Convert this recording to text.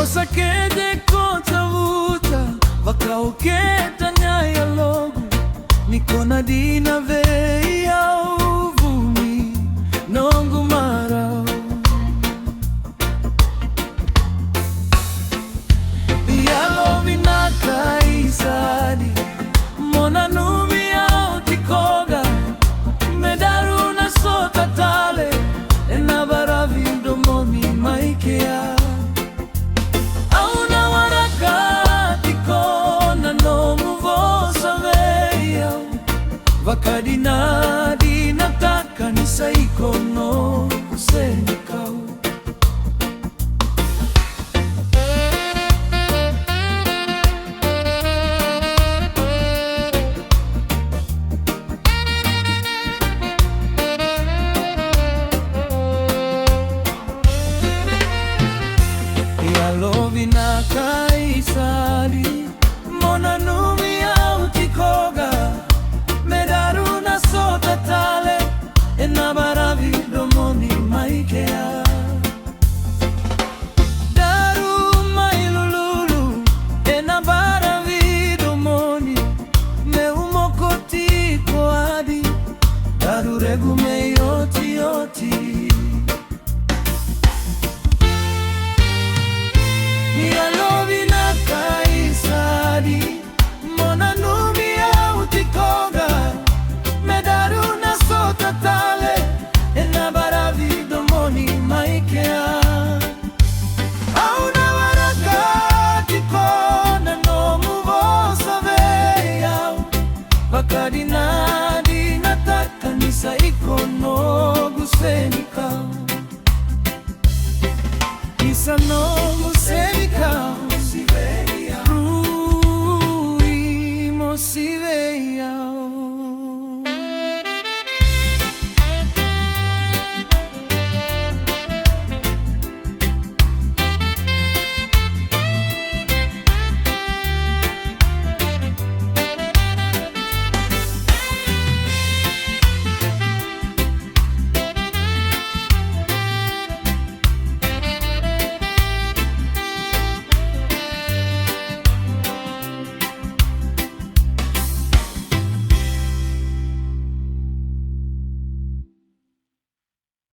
Osakede kontavuta vakaoketa nyaya logu nikona dina veia uvumi nongu marau Yalo vinaka isadi mona numi au tikoga medaruna sota tale enabara vindomoni maikea Vakadina dina taka ni saikono kusenikau Yalo vinaka isadi mona numi au tikoga medaruna sota tale enabara vidomoni maikea daru mailululu enabara vidomoni meumokoti koadi daru regu meyoti yoti Yalovina kaisadi mona numi au tikoga medaruna sota tale enabara vidomoni maikea auna warakati kona no muvosa veia vakadina dina taka nisa ikono gusenika isa no gusenika rui mosive